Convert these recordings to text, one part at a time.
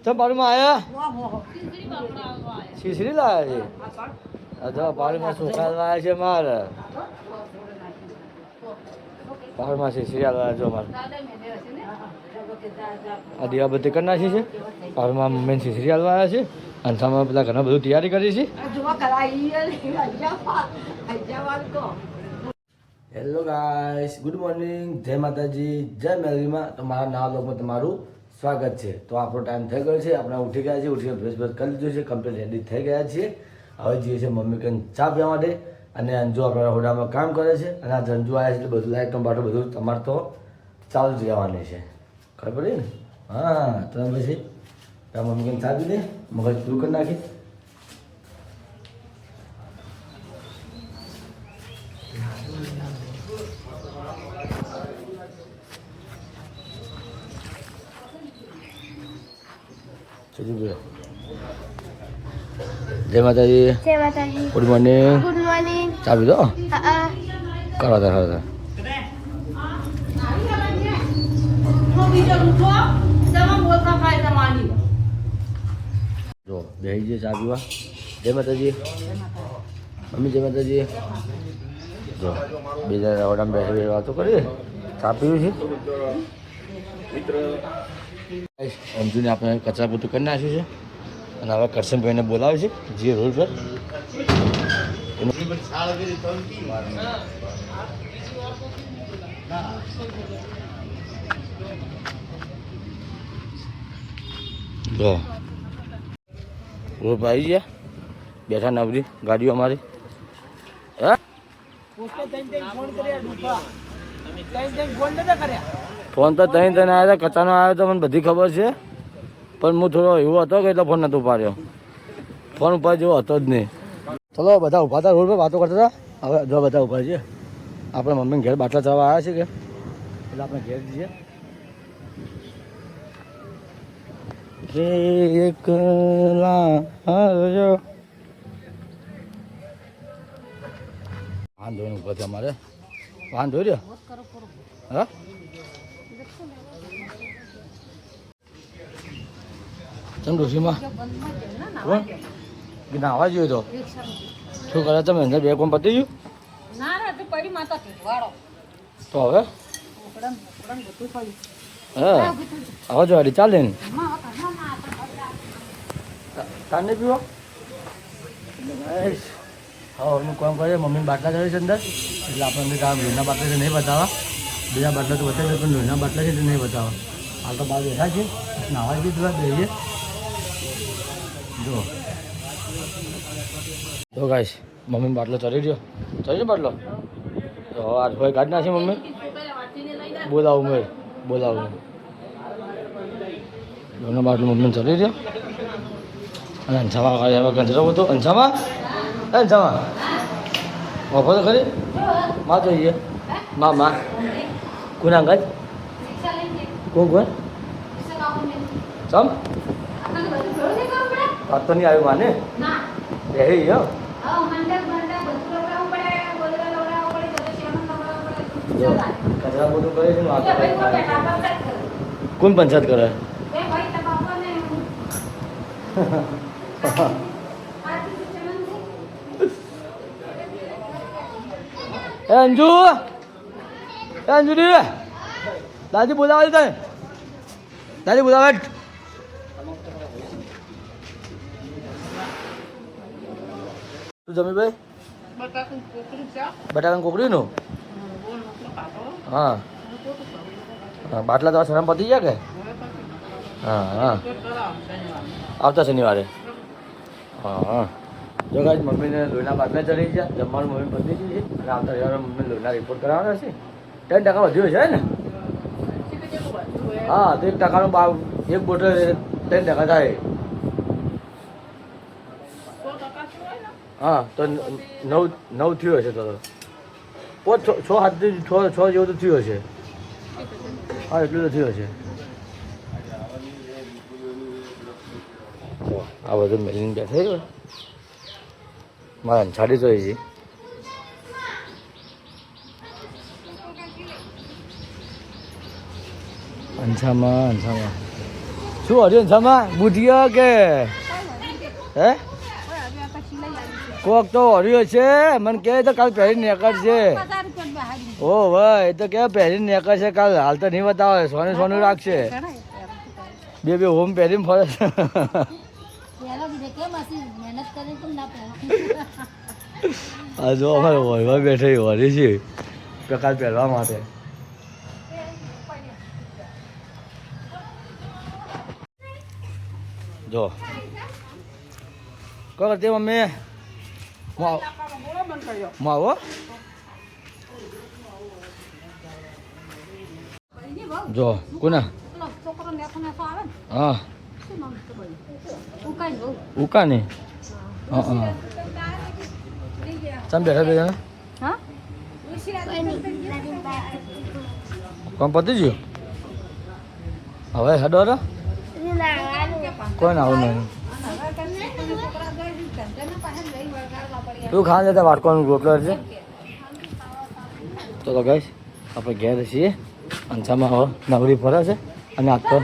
તો પાડમાં આયા શીશરી લાયા છે. અથવા પાડમાં સુખા લાયા છે મારે. પાડમાં શીશરી લાયા છો મારે. આ દીવાબત્તી કરી નાખી છે. પાડમાં મમ્મીને શીશરી લાયા છે. અને સામે બધા ઘણા બધું તૈયારી કરી છે. હેલો ગાઈસ, ગુડ મોર્નિંગ, જય માતાજી, જય મેલરીમાં. તો મારા નવા બ્લોગમાં તમારું સ્વાગત છે. તો આપણો ટાઈમ થઈ ગયો છે, આપણે ઉઠી ગયા છીએ, ઉઠીને બ્રશ બ્રશ કરી લીધું છે, કમ્પ્લીટ રેડી થઈ ગયા છીએ. હવે જઈએ છીએ મમ્મી કંઈ ચા પીવા માટે. અને અંજુ આપણા હોડામાં કામ કરે છે. અને આ અંજુ આવ્યા છે એટલે બધું લાઈટ ટમાટો બધું તમારે તો ચાલુ જ રહેવાની છે, ખબર પડી ને? હા, તો પછી મમ્મી કંઈ ચા પી દે, મગજ પૂરું કરી નાખી. જય માતાજી. જય માતાજી. Good morning. Good morning. ચા પીધો? કરો તાર કરો તાર. જો બેસી જઈએ ચા પીવા. જય માતાજી. મમ્મી જય માતાજી. જો બીજા ઓડામાં બેસી વાતો કરીએ, ચા પીવું છે. અંજુને આપણે કચરા પોતું કરી નાખ્યું છે. અને હવે કરશનભાઈને બોલાવે છે જે રોડ પર. જો રોડ પર આવી ગયા, બેઠા નવરી ગાડીઓ અમારી. હા, ફોન તો ત્રણ આવ્યા હતા, કચાનો આવ્યો તો મને બધી ખબર છે. પણ હું થોડો એવો હતો કે એટલે ફોન નતો ઉપાડ્યો. ફોન ઉપર જેવો હતો જ નહીં. ચલો બધા ઊભા હતા, રોડ પર વાતો કરતા હતા. હવે જો બધા ઊભા છે. આપણે મમ્મીને ઘેર બાટલા ચડવા આવ્યા છે કે એટલે આપણે ઘેર જઈએ. વાહન ધોઈને ઊભા છે અમારે. વાહન ધોઈ રહ્યો. હા, ચમ ડોશીમાં કોણ નાવા જોઈએ તો શું કરે તમે? અંદર બે કોમ પતી ગયું તો હવે હા હવે જો ગાડી ચાલે ને તાને પીવો. હા હું કામ કરે, મમ્મીને બાટલા ચડે છે અંદર એટલે આપણે અંદર લોહીના બાટલા છે નહીં બતાવવા. બીજા બાટલા તો બતાવી પણ લોહીના બાટલા છે એટલે નહીં બતાવવા. હાલ તો બહાર બેઠા છે, નાવા જઈએ થોડા બેસીએ. જો ગાઈસ મમ્મી બાટલો ચડી રહ્યો બાટલો. તો આ ભાઈ કાઢી નાખી મમ્મી. બોલાવું મેં બોલાવું એનો બાટલો મમ્મીને ચડી રહ્યો. અને અંછામાં હવે ગંધરો હતો. અંછામાં ઓફો તો ખરી માં જોઈએ. માં કોણ અંગત કોણ ચમ વાત તો નહીં આવ્યું માને એ કચરા બધું કરે છે. કોણ પંચાયત કરે? એ અંજુરી દાદી બોલાવે તને. દાદી બોલાવે. શું જમી ભાઈ? બટાકાનું કોકરીનું. હા હા, બાટલા તો શરમ પતી ગયા કે? હા હા, આવતા શનિવારે. હા હા, જો ગાઈસ મમ્મીને લોહીના બાટલા ચડી ગયા, જમવાનું મમ્મી પતી ગઈ છે. અને આવતા રવિવારે મમ્મીને લોહીના રિપોર્ટ કરાવવાનો છે. 10% વધ્યું છે ને? હા, તો 1% એક બોટલ 10% થાય. હા, તો 9 થયું હશે. તો 6 જેવું તો થયું હશે. હા, એટલું તો થયું હશે. આ બધું મેલિંગ બેઠા છે. મારા અંછાડી જોઈએ છે. અંછામાં શું હર્યું સમા બુધિયા કે હે કોક તો હર્યો છે મને કહે તો કાલ પહેરીને નીકળશે ઓ ભાઈ એ તો કે પહેરીને નીકળશે કાલ હાલ તો નહીં બતાવે સોનું સોનું રાખશે બે હોમ પહેરીને ફરે છે આ જો અમારે વહીમાં બેઠે વળી છે કે કાલ પહેરવા માટે જો કો કરતી મમ્મી આવો જો કોના હા ઉકા ને હા હા તમે બેઠા બેઠા કોણ પતી ગયું હવે હેડો રો કોઈ ના આવું નહીં તું ખાવા જતા વાટકોનું રોટલો છે તો ગઈશ આપણે ઘેર છીએ અંશામાં હવે નવરી ફરે છે અને આ તો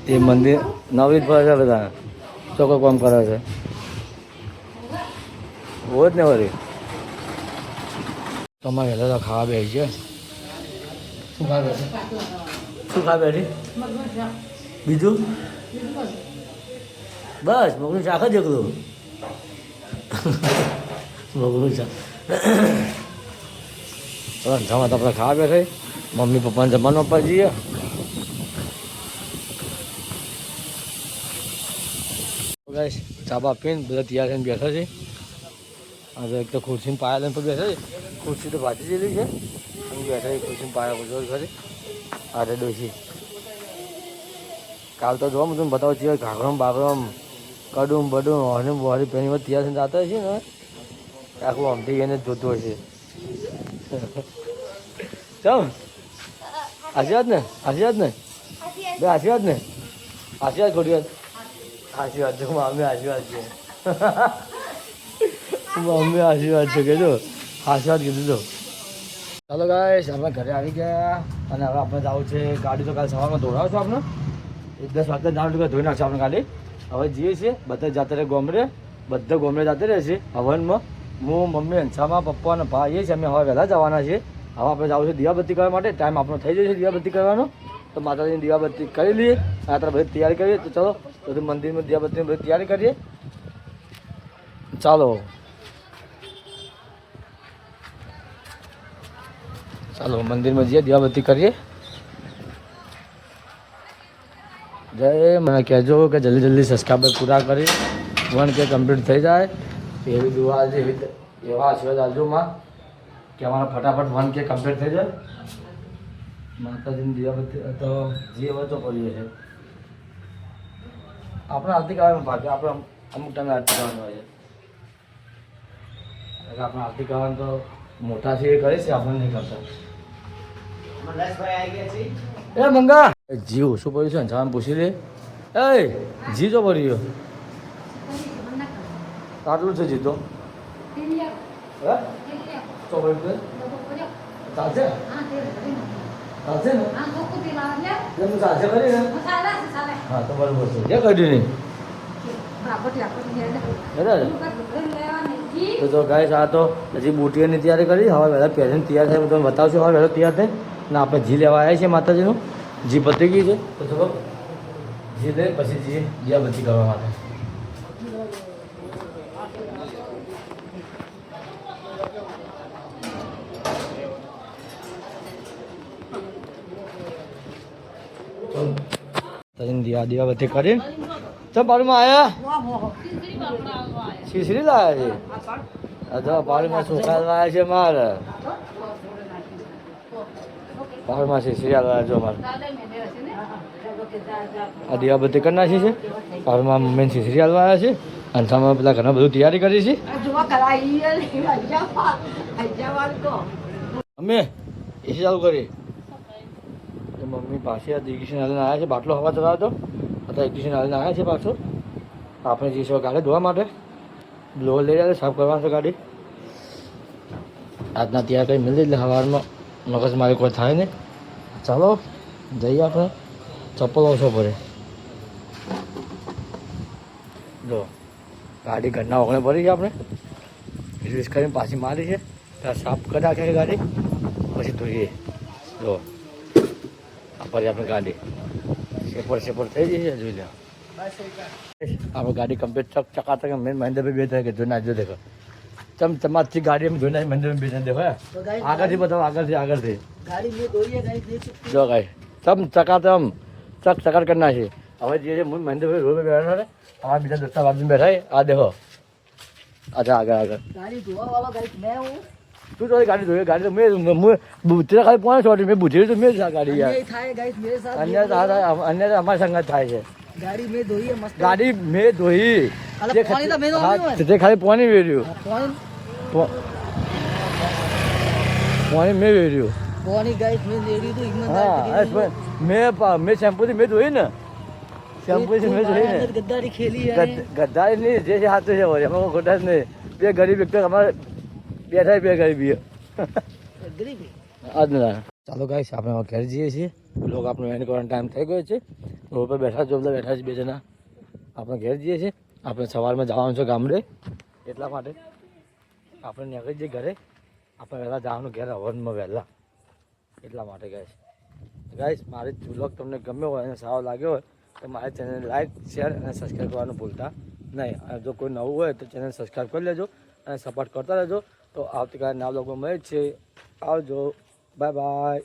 એ મંદિર નવરી ફરે છે બધા ચોખ્ખો કામ કરે છે હોય જ ને વળી તમારે વહેલા તો ખાવા બેસી છે શું ખાવા બેઠી શું ખાવા બેઠી બીજું બસ મગનું શાક જ એકલું મગનું શાક અંધામાં તો આપણે ખાવા બેઠે મમ્મી પપ્પાને જમવાનું આપવા જઈએ ગાઈસ ચા બા પીને બધા તૈયાર થઈને બેઠા છે આજે એક તો ખુરશીને પાયા લઈને બેઠા છે ખુરશી તો ભાજી જેલી છે અને બેઠા ખુરશીને પાયા ગુજર ખરી આરે ડોસી કાલ તો જોવા તમને બતાવું છીએ ઘાઘરમ બાઘરમ કડું બડું હરી બહરી પેની તૈયાર થઈને જતા હશે ને આખું આમથી એને જ જોતું હશે ચાલ આશીર્વાદ ને આશીર્વાદ ને બે આશીર્વાદ ને આશીર્વાદ ખોટી વાત આશીર્વાદ છે મમ્મી આશીર્વાદ છે મમ્મી આશીર્વાદ છે કે જો આશીર્વાદ કીધું તો ચાલો ગાઈસ આપણે ઘરે આવી ગયા અને હવે આપણે જવું છે ગાડી તો કાલે સવારમાં દોડાવશો આપણે 10 વાગતા જવાનું ધોઈ નાખશે આપણે ગાડી હવે જઈએ છીએ બધા જાતે રહે ગોમરે બધા ગોમરે જાતે રહેશે હવનમાં હું મમ્મી અંશામાં પપ્પા અને ભાઈ છે અમે હવે વહેલા જવાના છીએ હવે આપણે જવું છે દીવાબત્તી કરવા માટે ટાઈમ આપણો થઈ જશે દીવાબત્તી કરવાનો તો માતાજીની દીવાબત્તી કરી લઈએ આપણે બધી તૈયારી કરીએ તો ચલો બધું મંદિરમાં દીવાબત્તીની બધી તૈયારી કરીએ ચાલો ચાલો મંદિરમાં જઈએ દીવાબત્તી કરીએ જય મને કહેજો કે જલ્દી જલ્દી સબસ્ક્રાઈબર પૂરા કરી 1K કમ્પ્લીટ થઈ જાય એવી દુઆ છે એવા આશીર્વાદ આવજો માં કે અમારા ફટાફટ 1K કમ્પ્લીટ થઈ જાય માતાજીની દીવાબત્તી તો જે હોય તો કરીએ છીએ આપણે આરતી કરવાનું બાકી આપણે અમુક ટાઈમે આરતી કરવાનું હોય છે આપણે આરતી કરવાનું તો મોટા છે એ કરે છે આપણે નહીં કરતા એ મંગા જીવ શું પડ્યું છે અંજામ પૂછી લે એ જી તો પડ્યો આટલું છે જીતો હે તો પડ્યું ચાલશે ચાલશે ને ચાલશે કરી ને હા તો બરોબર છે જે કર્યું નહીં તો ગાઈસ આ તો હજી બુટીઓની તૈયારી કરી હવે વહેલા પહેરીને તૈયાર થાય હું તમને બતાવશું હવે વહેલો તૈયાર થાય ને આપણે જી લેવા આવ્યા છીએ માતાજીનું જી પતી ગઈ છે તો ચલો જી લઈ પછી જી દીવાબત્તી કરવા માટે દીવાબત્તી કરી ચમ પાડમાં આવ્યા શીશરી લાવ્યા છે અથવા પાડમાં સુખા લાવ્યા છે મારે પાડમાં શીશરી લાવ્યા છો મારે આ દીવાબત્તી કરી નાખી છે પાડમાં મમ્મીને શીશરી લાવ્યા છે અને તમે પેલા ઘણા બધું તૈયારી કરી છે અમે એસી ચાલુ કરી મમ્મી પાસે ઇગ્નિશન હાલીને આવ્યા છે બાટલો હવા ચલાવતો અત્યારે ઇગ્નિશન હાલીને આવ્યા છે પાછો આપણે જઈશું ગાડી ધોવા માટે બ્લોઅર લઈ જાય સાફ કરવાનું છે ગાડી આજના ત્યાં કંઈ મિલી એટલે સવારમાં મગજ મારી કોઈ થાય નહીં ચાલો જઈએ આપણે ચપ્પલ ઓછો પડે જો ગાડી ઘરના ઓગણે ભરી છે આપણે રિલીઝ કરીને પાછી મારી છે ત્યાં સાફ કરી નાખે ગાડી પછી ધોઈએ જો આ ફરી આપણે ગાડી સેપર થઈ જઈએ જોઈ લે આપણે ગાડી કમ્પ્લીટ ચકાચક મેન મહેન્દ્રભાઈ બે થાય કે જો ના જો દેખો તમારથી ગાડી એમ જોઈને મહેન્દ્રભાઈ બે દેખો આગળથી બતાવો આગળથી गाड़ी में दो ये गाड़ी देख सकते જો ગાઈ ચકાચમ ચકાર કરી નાખી હવે જે મહેન્દ્રભાઈ રોડ બેઠા ને અમારા બીજા દોસ્તા બાજુ બેઠા આ દેખો અચ્છા આગળ गाड़ी धोआ वाला गाड़ी मैं हूँ તું તો ગાડી ધોઈ ગાડી તો મેં બુદ્ધિ ખાલી પોણે છોડી મેં બુદ્ધિ તો મેં ગાડી યાર ये था गाइस मेरे साथ અન્ય અમારી સંગત થાય છે गाड़ी में धोई है मस्त ગાડી મેં ધોઈ અલા, પાણી તો મેં ધોયું હોય. તે ખાલી પોણી વેર્યું कौन પોણી મેં વેર્યું कौन ही गाइस में लेडी तो હા ईमानदार મેં શેમ્પૂથી મેં ધોઈ ને શેમ્પૂથી મેં ધોઈ ને गद्दारी खेली है ગદ્દારી નહીં જે છે હાથે છે વળી એમાં કોઈ ખોટા જ નહીં બે ગરીબ વ્યક્તિ અમારે બેઠા બે ગરીબી गरीबी આજના ચાલો ગાઈસ આપણે હવે ઘેર જઈએ છીએ લોકો આપણો એન્ડ કરવાનો ટાઈમ થઈ ગયો છે રોડ પર બેઠા જો બધા બેઠા છે બે જણા આપણે ઘેર જઈએ છીએ આપણે સવારમાં જવાનું છે ગામડે એટલા માટે આપણે નીકળી જઈએ ઘરે આપણે વહેલા જવાનું ઘેર હવનમાં વહેલા એટલા માટે ગાઈસ મારી વ્લોગ તમને ગમ્યો હોય અને સારો લાગ્યો હોય તો મારી ચેનલને લાઈક શેર અને સબસ્ક્રાઈબ કરવાનું ભૂલતા નહીં અને જો કોઈ નવું હોય તો ચેનલ સબસ્ક્રાઈબ કરી લેજો અને સપોર્ટ કરતા રહેજો તો આવતીકાલે નવા વ્લોગમાં મળે છે આવજો બાય બાય